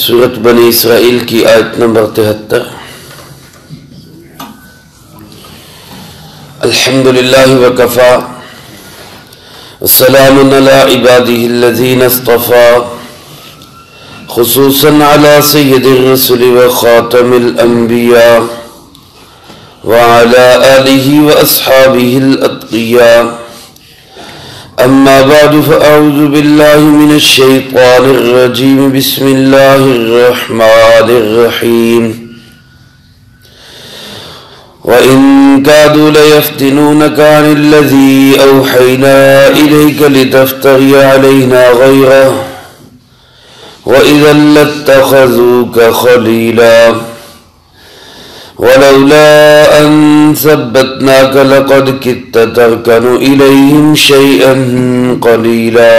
سورۃ بنی اسرائیل کی آیت نمبر 73۔ الحمدللہ وکفا والسلام علی عبادہ الذین اصطفیٰ خصوصاً علی سید الرسل وخاتم الانبیاء وعلى آلہ واصحابہ الاتقیاء اما بعد فاعوذ باللہ من الشیطان الرجیم بسم اللہ الرحمن الرحیم وَإِن كَادُوا لَيَفْتِنُونَكَ عَنِ الَّذِي أَوْحَيْنَا إِلَيْكَ لِتَفْتَرِيَ عَلَيْنَا غَيْرَهُ وَإِذًا لَاتَّخَذُوكَ خَلِيلًا وَلَوْلَا أَن ثَبَّتْنَاكَ لَقَدْ كِدتَّ تَرْكَنُ إِلَيْهِمْ شَيْئًا قَلِيلًا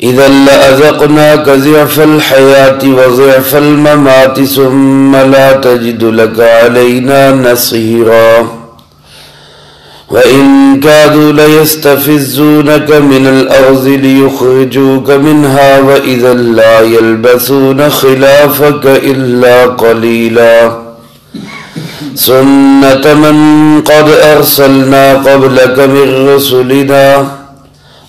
إِذًا لَأَذَقْنَاكَ ضِعْفَ الْحَيَاةِ وَضِعْفَ الْمَمَاتِ ثُمَّ لَا تَجِدُ لَكَ عَلَيْنَا نَصِيرًا وَإِن كَادُوا لَيَسْتَفِزُّونَكَ مِنَ الْأَرْضِ لِيُخْرِجُوكَ مِنْهَا وَإِذًا لَا يَلْبَثُونَ خِلَافَكَ إِلَّا قَلِيلًا سُنَّةَ مَنْ قَدْ أَرْسَلْنَا قَبْلَكَ مِنْ رُسُلِنَا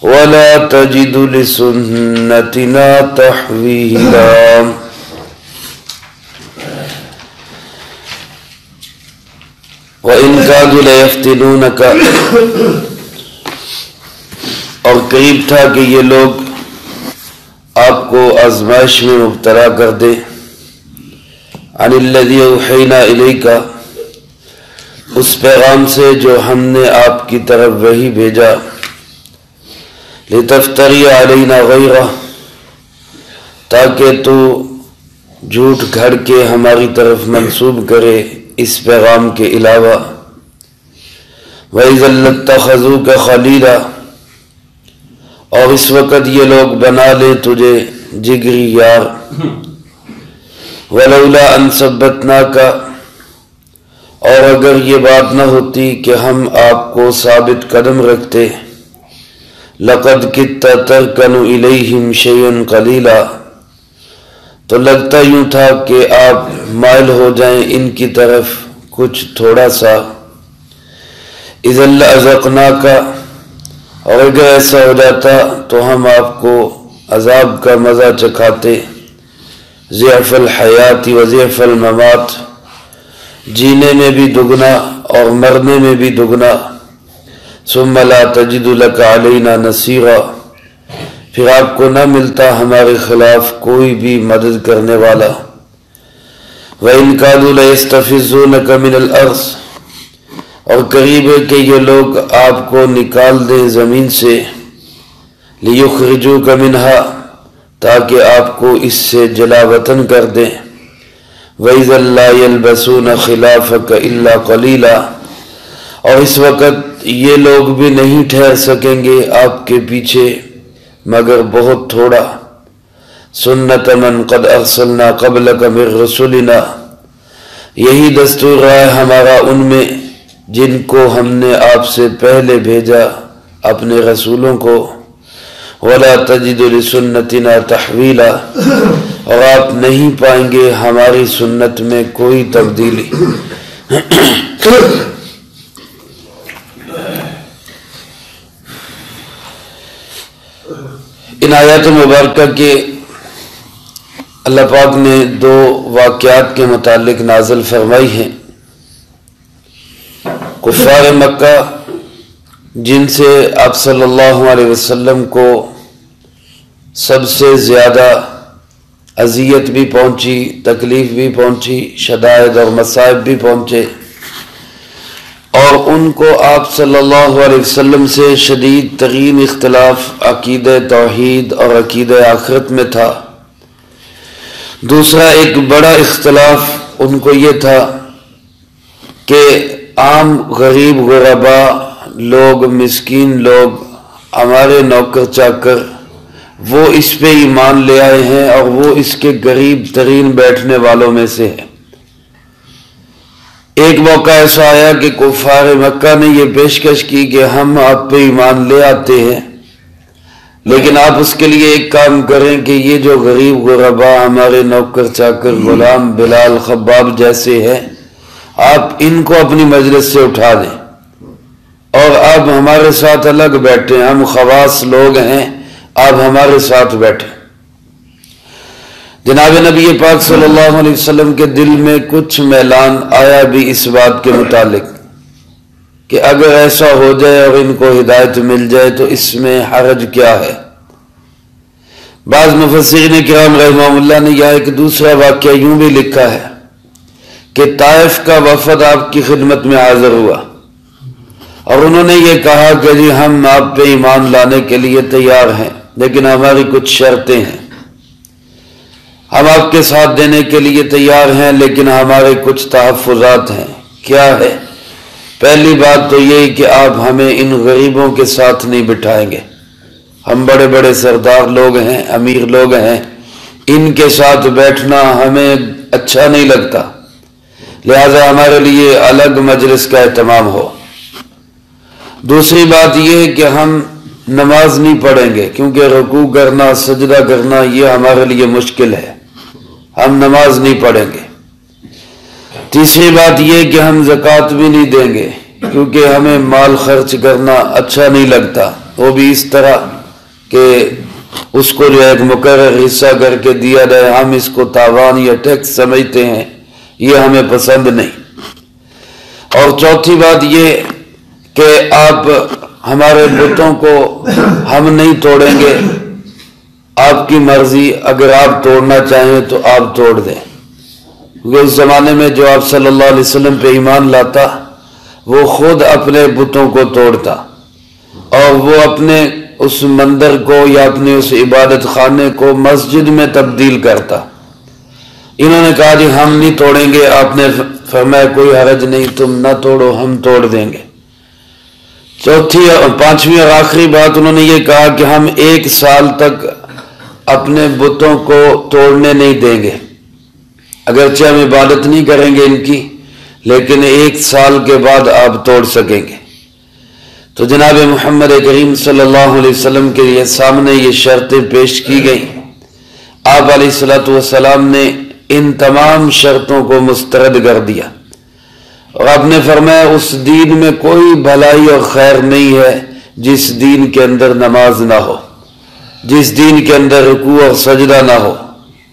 وَلَا تَجِدُ لِسُنَّتِنَا تَحْوِيلًا۔ وَإِن كَادُوا لَيَفْتِنُونَكَ، اور قریب تھا کہ یہ لوگ آپ کو آزمائش میں مبتلا کر دے، عن الذی اوحینا الیک، اس پیغام سے جو ہم نے آپ کی طرف وحی بھیجا، لتفتری علینا غیرہ، تاکہ تو جھوٹ گھڑ کے ہماری طرف منسوب کرے اس پیغام کے علاوہ، وَإِذًا لَاتَّخَذُوكَ خَلِيلًا، اور اس وقت یہ لوگ بنا لے تجھے جگری یار، وَلَوْلَا أَن ثَبَّتْنَاكَ، اور اگر یہ بات نہ ہوتی کہ ہم آپ کو ثابت قدم رکھتے، لَقَدْ كِدتَّ تَرْكَنُ إِلَيْهِمْ شَيْئًا قَلِيلًا، تو لگتا یوں تھا کہ آپ مائل ہو جائیں ان کی طرف کچھ تھوڑا سا، اِذًا لَأَذَقْنَاكَ، اور اگر ایسا ہو جاتا تو ہم آپ کو عذاب کا مزہ چکھاتے، ضعف الحیات و ضعف الممات، جینے میں بھی دگنا اور مرنے میں بھی دگنا، ثم لا تجد لك علینا نصیرا، پھر آپ کو نہ ملتا ہمارے خلاف کوئی بھی مدد کرنے والا، وَإِن كَادُوا لَيَسْتَفِزُّونَكَ مِنَ الْأَرْضِ، اور قریب ہے کہ یہ لوگ آپ کو نکال دیں زمین سے، لِيُخْرِجُوكَ مِنْهَا، تاکہ آپ کو اس سے جلا وطن کر دیں، وَإِذًا لَا يَلْبَثُونَ خِلَافَكَ إِلَّا قَلِيلًا، اور اس وقت یہ لوگ بھی نہیں ٹھہر سکیں گے آپ کے پیچھے مگر بہت تھوڑا، سنت من قد ارسلنا قبلک من رسلنا، یہی دستور ہے ہمارا ان میں جن کو ہم نے آپ سے پہلے بھیجا اپنے رسولوں کو، ولا تجد لسنتنا تحویلا، اور آپ نہیں پائیں گے ہماری سنت میں کوئی تبدیلی۔ ان آیات مبارکہ کے اللہ پاک نے دو واقعات کے متعلق نازل فرمائی ہیں۔ کفار مکہ جن سے آپ صلی اللہ علیہ وسلم کو سب سے زیادہ اذیت بھی پہنچی، تکلیف بھی پہنچی، شدائد اور مصائب بھی پہنچے، اور ان کو آپ صلی اللہ علیہ وسلم سے شدید ترین اختلاف عقیدہ توحید اور عقیدہ آخرت میں تھا۔ دوسرا ایک بڑا اختلاف ان کو یہ تھا کہ عام غریب غربا لوگ، مسکین لوگ، ہمارے نوکر چاکر، وہ اس پہ ایمان لے آئے ہیں اور وہ اس کے غریب ترین بیٹھنے والوں میں سے ہے۔ ایک موقع ایسا آیا کہ کفار مکہ نے یہ پیشکش کی کہ ہم آپ پہ ایمان لے آتے ہیں، لیکن آپ اس کے لیے ایک کام کریں کہ یہ جو غریب غربا ہمارے نوکر چاکر غلام بلال خباب جیسے ہیں، آپ ان کو اپنی مجلس سے اٹھا دیں اور آپ ہمارے ساتھ الگ بیٹھیں، ہم خواص لوگ ہیں، آپ ہمارے ساتھ بیٹھیں۔ جناب نبی پاک صلی اللہ علیہ وسلم کے دل میں کچھ میلان آیا بھی اس بات کے متعلق کہ اگر ایسا ہو جائے اور ان کو ہدایت مل جائے تو اس میں حرج کیا ہے۔ بعض مفسرین کرام رحمہ اللہ نے یہاں ایک دوسرا واقعہ یوں بھی لکھا ہے کہ طائف کا وفد آپ کی خدمت میں حاضر ہوا اور انہوں نے یہ کہا کہ جی ہم آپ پہ ایمان لانے کے لیے تیار ہیں، لیکن ہماری کچھ شرطیں ہیں، ہم آپ کے ساتھ دینے کے لیے تیار ہیں لیکن ہمارے کچھ تحفظات ہیں۔ کیا ہے؟ پہلی بات تو یہ کہ آپ ہمیں ان غریبوں کے ساتھ نہیں بٹھائیں گے، ہم بڑے بڑے سردار لوگ ہیں، امیر لوگ ہیں، ان کے ساتھ بیٹھنا ہمیں اچھا نہیں لگتا، لہذا ہمارے لیے الگ مجلس کا اہتمام ہو۔ دوسری بات یہ کہ ہم نماز نہیں پڑھیں گے کیونکہ رکوع کرنا سجدہ کرنا یہ ہمارے لیے مشکل ہے، ہم نماز نہیں پڑھیں گے۔ تیسری بات یہ کہ ہم زکوٰۃ بھی نہیں دیں گے کیونکہ ہمیں مال خرچ کرنا اچھا نہیں لگتا، وہ بھی اس طرح کہ اس کو جو ایک مقرر حصہ کر کے دیا جائے، ہم اس کو تاوان یا ٹیکس سمجھتے ہیں، یہ ہمیں پسند نہیں۔ اور چوتھی بات یہ کہ آپ ہمارے بتوں کو ہم نہیں توڑیں گے، آپ کی مرضی، اگر آپ توڑنا چاہیں تو آپ توڑ دیں، کیونکہ اس زمانے میں جو آپ صلی اللہ علیہ وسلم پہ ایمان لاتا وہ خود اپنے بتوں کو توڑتا اور وہ اپنے اس مندر کو یا اپنے اس عبادت خانے کو مسجد میں تبدیل کرتا۔ انہوں نے کہا جی ہم نہیں توڑیں گے، آپ نے فرمایا کوئی حرج نہیں، تم نہ توڑو، ہم توڑ دیں گے۔ پانچویں اور آخری بات انہوں نے یہ کہا کہ ہم 1 سال تک اپنے بتوں کو توڑنے نہیں دیں گے، اگرچہ ہم عبادت نہیں کریں گے ان کی، لیکن 1 سال کے بعد آپ توڑ سکیں گے۔ تو جناب محمد کریم صلی اللہ علیہ وسلم کے لیے سامنے یہ شرطیں پیش کی گئیں، آپ علیہ الصلوۃ والسلام نے ان تمام شرطوں کو مسترد کر دیا اور آپ نے فرمایا اس دین میں کوئی بھلائی اور خیر نہیں ہے جس دین کے اندر نماز نہ ہو، جس دین کے اندر رکوع اور سجدہ نہ ہو،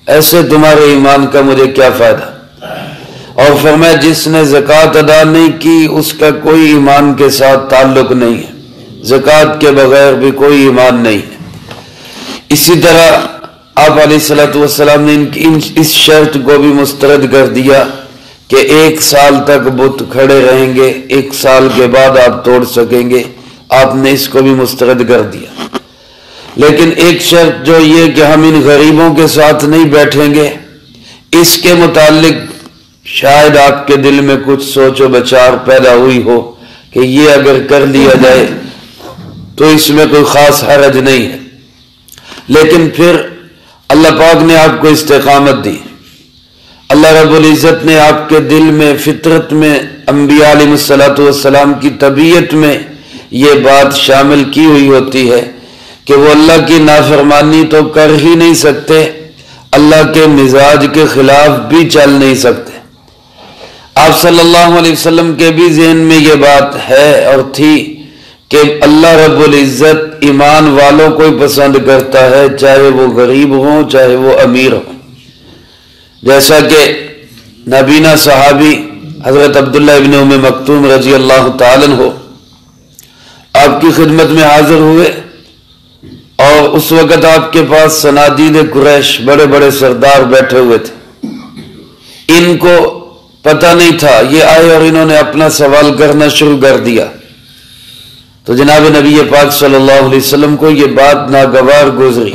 ایسے تمہارے ایمان کا مجھے کیا فائدہ۔ اور فرمایا جس نے زکوٰۃ ادا نہیں کی اس کا کوئی ایمان کے ساتھ تعلق نہیں ہے، زکوٰۃ کے بغیر بھی کوئی ایمان نہیں ہے۔ اسی طرح آپ علیہ الصلوۃ والسلام نے اس شرط کو بھی مسترد کر دیا کہ 1 سال تک بت کھڑے رہیں گے، 1 سال کے بعد آپ توڑ سکیں گے، آپ نے اس کو بھی مسترد کر دیا۔ لیکن ایک شرط جو یہ کہ ہم ان غریبوں کے ساتھ نہیں بیٹھیں گے، اس کے متعلق شاید آپ کے دل میں کچھ سوچ و بچار پیدا ہوئی ہو کہ یہ اگر کر لیا جائے تو اس میں کوئی خاص حرج نہیں ہے، لیکن پھر اللہ پاک نے آپ کو استقامت دی، اللہ رب العزت نے آپ کے دل میں، فطرت میں، انبیاء علیہ الصلوۃ والسلام کی طبیعت میں یہ بات شامل کی ہوئی ہوتی ہے کہ وہ اللہ کی نافرمانی تو کر ہی نہیں سکتے، اللہ کے مزاج کے خلاف بھی چل نہیں سکتے۔ آپ صلی اللہ علیہ وسلم کے بھی ذہن میں یہ بات ہے اور تھی کہ اللہ رب العزت ایمان والوں کو ہی پسند کرتا ہے، چاہے وہ غریب ہوں چاہے وہ امیر ہوں۔ جیسا کہ نابینا صحابی حضرت عبداللہ ابن ام مکتوم رضی اللہ تعالیٰ عنہ آپ کی خدمت میں حاضر ہوئے اور اس وقت آپ کے پاس صنادید قریش بڑے بڑے سردار بیٹھے ہوئے تھے، ان کو پتہ نہیں تھا، یہ آئے اور انہوں نے اپنا سوال کرنا شروع کر دیا۔ تو جناب نبی پاک صلی اللہ علیہ وسلم کو یہ بات ناگوار گزری،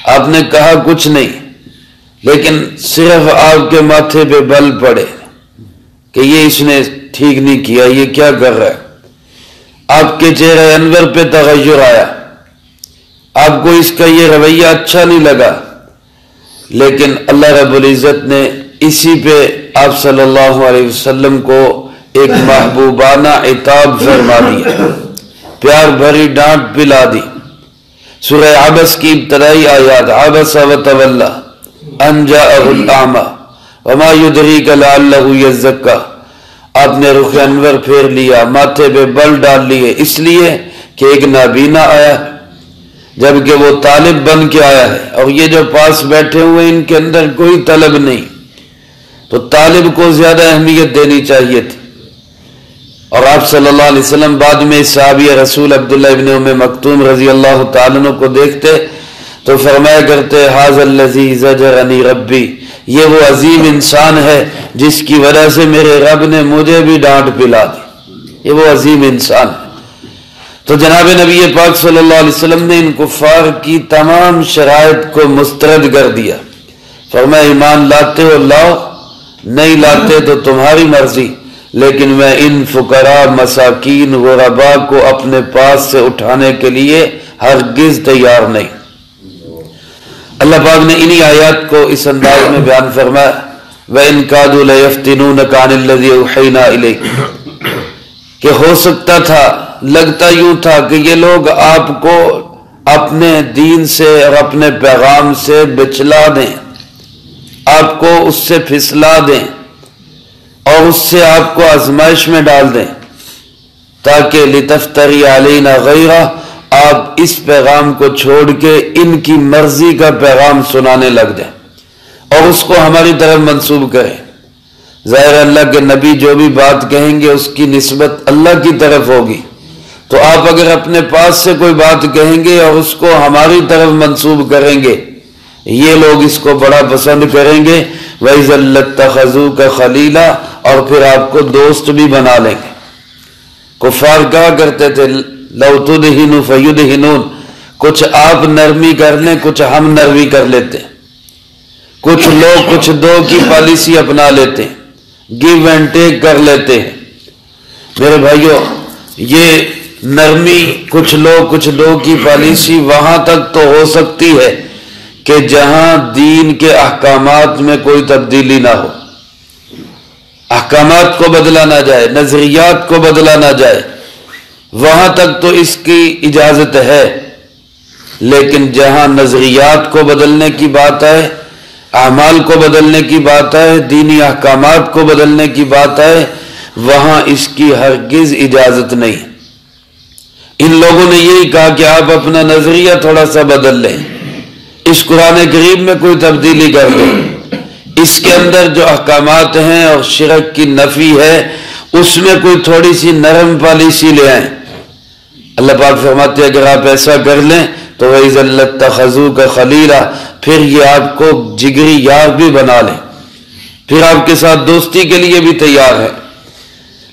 آپ نے کہا کچھ نہیں، لیکن صرف آپ کے ماتھے پہ بل پڑے کہ یہ اس نے ٹھیک نہیں کیا، یہ کیا کر رہا ہے۔ آپ کے چہرے انور پہ تغیر آیا، آپ کو اس کا یہ رویہ اچھا نہیں لگا، لیکن اللہ رب العزت نے اسی پہ آپ صلی اللہ علیہ وسلم کو ایک محبوبانہ عتاب فرما دیا، پیار بھری ڈانٹ پلا دی۔ سورہ عبس کی ابتدائی آیات، عبس وتولی ان جاءہ الاعمی وما یدریک لعلہ یزکا، آپ نے رخ انور پھیر لیا، ماتھے پہ بل ڈال لیے، اس لیے کہ ایک نابینا آیا جبکہ وہ طالب بن کے آیا ہے، اور یہ جو پاس بیٹھے ہوئے ان کے اندر کوئی طلب نہیں، تو طالب کو زیادہ اہمیت دینی چاہیے تھی۔ اور آپ صلی اللہ علیہ وسلم بعد میں صحابی رسول عبداللہ ابن ام مکتوم رضی اللہ تعالیٰ عنہ کو دیکھتے تو فرمایا کرتے ھذا الذی زجرنی ربی، یہ وہ عظیم انسان ہے جس کی وجہ سے میرے رب نے مجھے بھی ڈانٹ پلا دی، یہ وہ عظیم انسان ہے۔ تو جناب نبی پاک صلی اللہ علیہ وسلم نے ان کفار کی تمام شرائط کو مسترد کر دیا، فرمایا ایمان لاتے ہو لاؤ، نہیں لاتے تو تمہاری مرضی، لیکن میں ان فقراء مساکین غرباء کو اپنے پاس سے اٹھانے کے لیے ہرگز تیار نہیں۔ اللہ پاک نے انہی آیات کو اس انداز میں بیان فرمایا، وَإِن كَادُوا لَيَفْتِنُونَكَ عَنِ الَّذِي أَوْحَيْنَا إِلَيْكَ، کہ ہو سکتا تھا، لگتا یوں تھا کہ یہ لوگ آپ کو اپنے دین سے اور اپنے پیغام سے بچلا دیں، آپ کو اس سے پھسلا دیں اور اس سے آپ کو آزمائش میں ڈال دیں، تاکہ لِتَفْتَرِي عَلَيْنَا غَيْرَهُ، آپ اس پیغام کو چھوڑ کے ان کی مرضی کا پیغام سنانے لگ جائیں اور اس کو ہماری طرف منسوب کریں۔ ظاہر اللہ کے نبی جو بھی بات کہیں گے اس کی نسبت اللہ کی طرف ہوگی، تو آپ اگر اپنے پاس سے کوئی بات کہیں گے اور اس کو ہماری طرف منسوب کریں گے، یہ لوگ اس کو بڑا پسند کریں گے، وَإِذًا لَاتَّخَذُوكَ خَلِيلًا، اور پھر آپ کو دوست بھی بنا لیں گے۔ کفار کہا کرتے تھے لَوْ تُدْهِنُ فَيُدْهِنُونَ، کچھ آپ نرمی کر لیں کچھ ہم نرمی کر لیتے ہیں، کچھ لوگ کچھ دو کی پالیسی اپنا لیتے ہیں، گیو اینڈ ٹیک کر لیتے ہیں۔ میرے بھائیو، یہ نرمی کچھ لوگ کچھ دو کی پالیسی وہاں تک تو ہو سکتی ہے کہ جہاں دین کے احکامات میں کوئی تبدیلی نہ ہو، احکامات کو بدلا نہ جائے، نظریات کو بدلا نہ جائے، وہاں تک تو اس کی اجازت ہے۔ لیکن جہاں نظریات کو بدلنے کی بات ہے، اعمال کو بدلنے کی بات ہے، دینی احکامات کو بدلنے کی بات ہے، وہاں اس کی ہرگز اجازت نہیں۔ ان لوگوں نے یہی کہا کہ آپ اپنا نظریہ تھوڑا سا بدل لیں، اس قرآن کریم میں کوئی تبدیلی کر دیں، اس کے اندر جو احکامات ہیں اور شرک کی نفی ہے اس میں کوئی تھوڑی سی نرم پالیسی لے آئیں۔ اللہ پاک فرماتے ہیں اگر آپ ایسا کر لیں تو وَإِذًا لَاتَّخَذُوكَ خَلِيلًا، پھر یہ آپ کو جگری یار بھی بنا لیں، پھر آپ کے ساتھ دوستی کے لیے بھی تیار ہے۔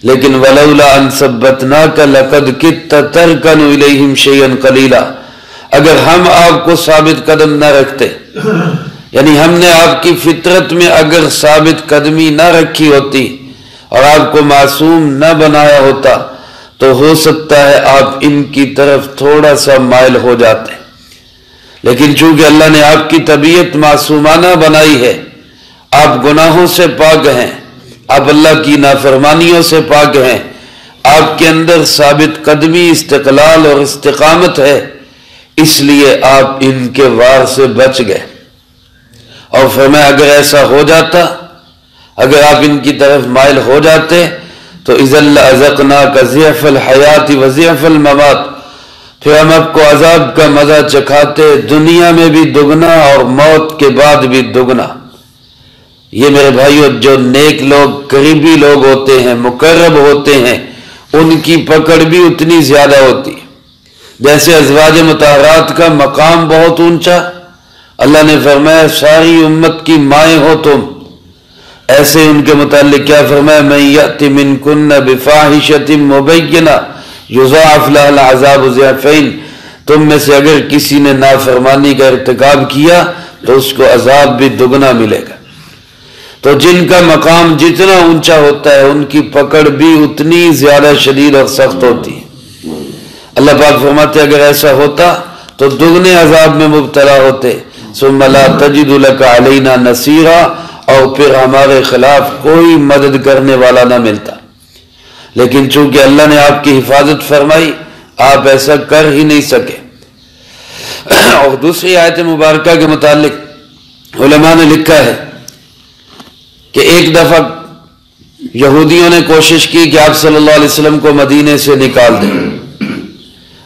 لیکن وَلَوْلَا أَن ثَبَّتْنَاكَ لَقَدْ كِدتَّ تَرْكَنُ إِلَيْهِمْ شَيْئًا قَلِيلًا، اگر ہم آپ کو ثابت قدم نہ رکھتے، یعنی ہم نے آپ کی فطرت میں اگر ثابت قدمی نہ رکھی ہوتی اور آپ کو معصوم نہ بنایا ہوتا تو ہو سکتا ہے آپ ان کی طرف تھوڑا سا مائل ہو جاتے، لیکن چونکہ اللہ نے آپ کی طبیعت معصومانہ بنائی ہے، آپ گناہوں سے پاک ہیں، آپ اللہ کی نافرمانیوں سے پاک ہیں، آپ کے اندر ثابت قدمی، استقلال اور استقامت ہے، اس لیے آپ ان کے وار سے بچ گئے۔ اور فرمایا اگر ایسا ہو جاتا، اگر آپ ان کی طرف مائل ہو جاتے تو اذا لأذقناک ضعف الحیات وضعف الممات، پھر ہم آپ کو عذاب کا مزہ چکھاتے، دنیا میں بھی دگنا اور موت کے بعد بھی دگنا۔ یہ میرے بھائیو جو نیک لوگ، قریبی لوگ ہوتے ہیں، مقرب ہوتے ہیں، ان کی پکڑ بھی اتنی زیادہ ہوتی ہے۔ جیسے ازواج مطہرات کا مقام بہت اونچا، اللہ نے فرمایا ساری امت کی مائیں ہو تم، ایسے ان کے متعلق کیا فرمایا من یأت منکن بفاحشۃ مبینہ یضاعف لها العذاب ضعفین، تم میں سے اگر کسی نے نافرمانی کا ارتکاب کیا تو اس کو عذاب بھی دگنا ملے گا۔ تو جن کا مقام جتنا اونچا ہوتا ہے ان کی پکڑ بھی اتنی زیادہ شدید اور سخت ہوتی ہے۔ اللہ پاک فرماتے اگر ایسا ہوتا تو دگنے عذاب میں مبتلا ہوتے، ثم لا تجد لك علینا نصیرا، اور پھر ہمارے خلاف کوئی مدد کرنے والا نہ ملتا۔ لیکن چونکہ اللہ نے آپ کی حفاظت فرمائی، آپ ایسا کر ہی نہیں سکے۔ اور دوسری آیت مبارکہ کے متعلق علماء نے لکھا ہے کہ ایک دفعہ یہودیوں نے کوشش کی کہ آپ صلی اللہ علیہ وسلم کو مدینے سے نکال دیں،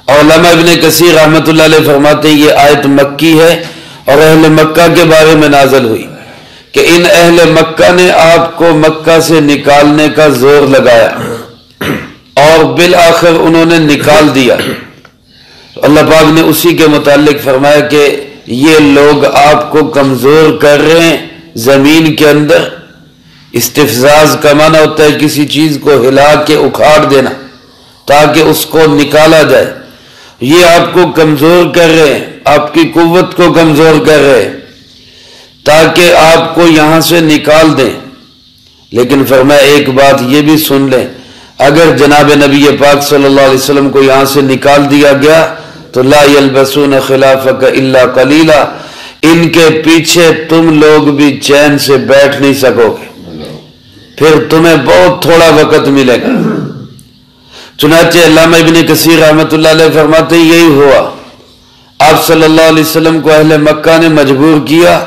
اور علامہ ابن کثیر رحمۃ اللہ علیہ فرماتے ہیں یہ آیت مکی ہے اور اہل مکہ کے بارے میں نازل ہوئی کہ ان اہل مکہ نے آپ کو مکہ سے نکالنے کا زور لگایا اور بالآخر انہوں نے نکال دیا۔ اللہ پاک نے اسی کے متعلق فرمایا کہ یہ لوگ آپ کو کمزور کر رہے ہیں زمین کے اندر۔ استفزاز کا معنی ہوتا ہے کسی چیز کو ہلا کے اکھاڑ دینا تاکہ اس کو نکالا جائے۔ یہ آپ کو کمزور کر رہے ہیں، آپ کی قوت کو کمزور کر رہے ہیں تاکہ آپ کو یہاں سے نکال دیں۔ لیکن فرمایا ایک بات یہ بھی سن لیں، اگر جناب نبی پاک صلی اللہ علیہ وسلم کو یہاں سے نکال دیا گیا تو لا یلبسون خلافک الا قلیلا، ان کے پیچھے تم لوگ بھی چین سے بیٹھ نہیں سکو گے، پھر تمہیں بہت تھوڑا وقت ملے گا۔ چنانچہ علامہ ابن کثیر رحمۃ اللہ علیہ فرماتے ہیں یہی ہوا، آپ صلی اللہ علیہ وسلم کو اہل مکہ نے مجبور کیا،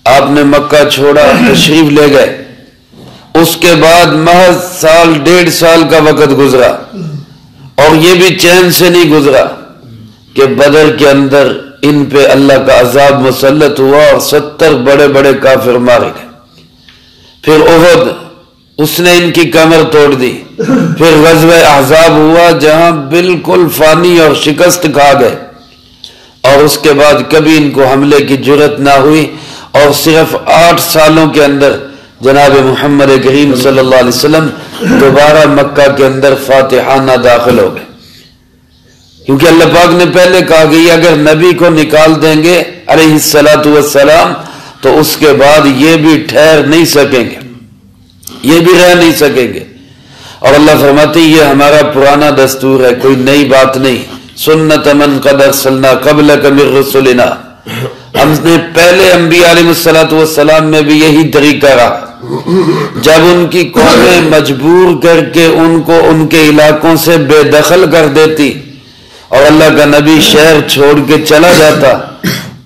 آپ نے مکہ چھوڑا، تشریف لے گئے۔ اس کے بعد محض سال 1.5 سال کا وقت گزرا اور یہ بھی چین سے نہیں گزرا کہ بدر کے اندر ان پہ اللہ کا عذاب مسلط ہوا اور 70 بڑے بڑے کافر مارے گئے۔ پھر احد، اس نے ان کی کمر توڑ دی۔ پھر غزوہ احزاب ہوا جہاں بالکل فانی اور شکست کھا گئے، اور اس کے بعد کبھی ان کو حملے کی جرت نہ ہوئی، اور صرف 8 سالوں کے اندر جناب محمد کریم صلی اللہ علیہ وسلم دوبارہ مکہ کے اندر فاتحانہ داخل ہو گئے، کیونکہ اللہ پاک نے پہلے کہا کہ اگر نبی کو نکال دیں گے علیہ الصلاۃ والسلام تو اس کے بعد یہ بھی ٹھہر نہیں سکیں گے، یہ بھی رہ نہیں سکیں گے۔ اور اللہ فرماتے ہیں یہ ہمارا پرانا دستور ہے، کوئی نئی بات نہیں، سنت من قد ارسلنا قبلک من رسلنا، ہم نے پہلے انبیاء علیہ الصلاۃ والسلام میں بھی یہی طریقہ رہا، جب ان کی قومیں مجبور کر کے ان کو ان کے علاقوں سے بے دخل کر دیتی اور اللہ کا نبی شہر چھوڑ کے چلا جاتا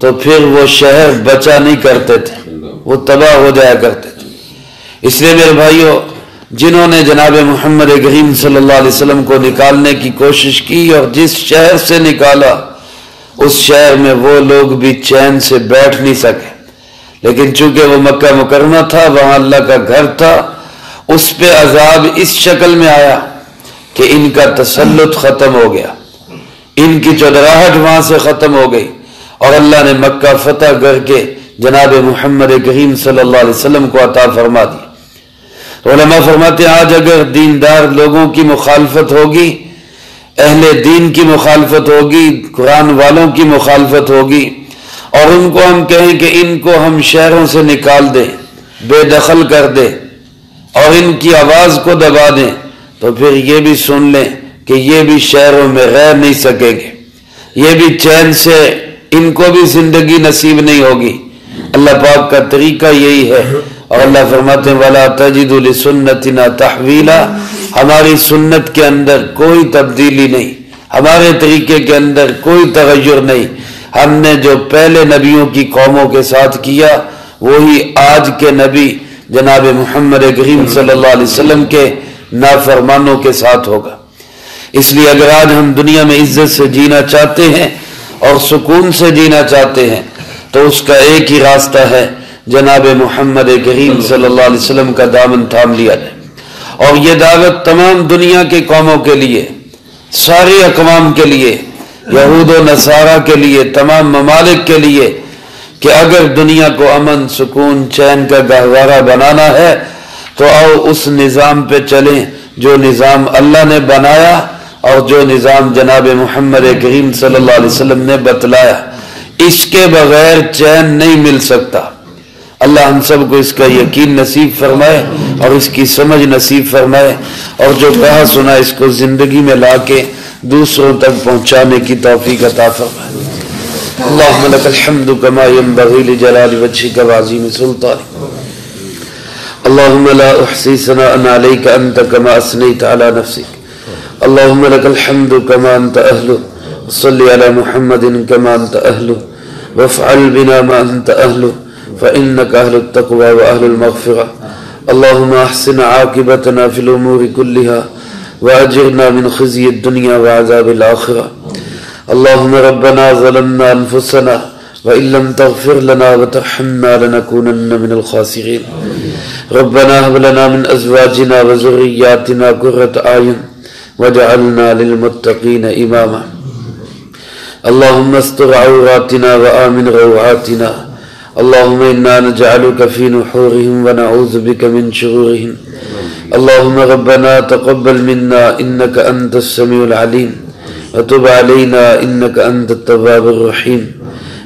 تو پھر وہ شہر بچا نہیں کرتے تھے، وہ تباہ ہو جایا کرتے تھے۔ اس لیے میرے بھائیوں، جنہوں نے جناب محمد کریم صلی اللہ علیہ وسلم کو نکالنے کی کوشش کی اور جس شہر سے نکالا اس شہر میں وہ لوگ بھی چین سے بیٹھ نہیں سکے، لیکن چونکہ وہ مکہ مکرمہ تھا، وہاں اللہ کا گھر تھا، اس پہ عذاب اس شکل میں آیا کہ ان کا تسلط ختم ہو گیا، ان کی چودراہٹ وہاں سے ختم ہو گئی، اور اللہ نے مکہ فتح کر کے جناب محمد کریم صلی اللہ علیہ وسلم کو عطا فرما دی۔ علماء فرماتے ہیں آج اگر دیندار لوگوں کی مخالفت ہوگی، اہل دین کی مخالفت ہوگی، قرآن والوں کی مخالفت ہوگی، اور ان کو ہم کہیں کہ ان کو ہم شہروں سے نکال دیں، بے دخل کر دیں اور ان کی آواز کو دبا دیں، تو پھر یہ بھی سن لیں کہ یہ بھی شہروں میں رہ نہیں سکیں گے، یہ بھی چین سے ان کو بھی زندگی نصیب نہیں ہوگی۔ اللہ پاک کا طریقہ یہی ہے، اور اللہ فرماتے ہیں وَلَا تَجِدُ لِسُنَّتِنَا تَحْوِيلًا، ہماری سنت کے اندر کوئی تبدیلی نہیں، ہمارے طریقے کے اندر کوئی تغیر نہیں، ہم نے جو پہلے نبیوں کی قوموں کے ساتھ کیا وہی آج کے نبی جناب محمد کریم صلی اللہ علیہ وسلم کے نافرمانوں کے ساتھ ہوگا۔ اس لیے اگر آج ہم دنیا میں عزت سے جینا چاہتے ہیں اور سکون سے جینا چاہتے ہیں تو اس کا ایک ہی راستہ ہے، جناب محمد کریم صلی اللہ علیہ وسلم کا دامن تھام لیا جائے۔ اور یہ دعوت تمام دنیا کے قوموں کے لیے، سارے اقوام کے لیے، یہود و نصارہ کے لیے، تمام ممالک کے لیے، کہ اگر دنیا کو امن، سکون، چین کا گہوارہ بنانا ہے تو آؤ اس نظام پہ چلیں جو نظام اللہ نے بنایا اور جو نظام جناب محمد کریم صلی اللہ علیہ وسلم نے بتلایا۔ اس کے بغیر چین نہیں مل سکتا۔ اللہ ہم سب کو اس کا یقین نصیب فرمائے اور اس کی سمجھ نصیب فرمائے، اور جو کہا سنا اس کو زندگی میں لا کے دوسروں تک پہنچانے کی توفیق عطا فرمائے۔ اللہم لک الحمد کما ینبغی لجلال وجہک وعظیم سلطانک، اللہم لا احصی ثناء علیک انت کما اثنیت علی نفسک، اللہم لک الحمد کما انت اہلہ صل على محمد كما أنت أهله وافعل بنا ما أنت أهله فإنك أهل التقوى وأهل المغفرة. اللهم أحسن عاقبتنا في الأمور كلها وأجرنا من خزي الدنيا وعذاب الآخرة. اللهم ربنا ظلمنا أنفسنا وإن لم تغفر لنا وترحمنا لنكونن من الخاسرين. ربنا هب لنا من أزواجنا وذرياتنا قرة أعين واجعلنا للمتقين إماما. اللهم استر عوراتنا وآمن روعاتنا. اللهم إنا نجعلك في نحورهم ونعوذ بك من شرورهم. اللهم ربنا تقبل منا إنك أنت السميع العليم وتب علينا إنك أنت التواب الرحيم.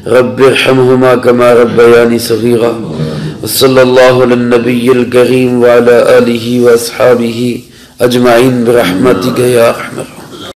رب ارحمهما كما ربياني صغيرا. وصلى الله على النبي الكريم وعلى آله وأصحابه أجمعين برحمتك يا أرحم الراحمين.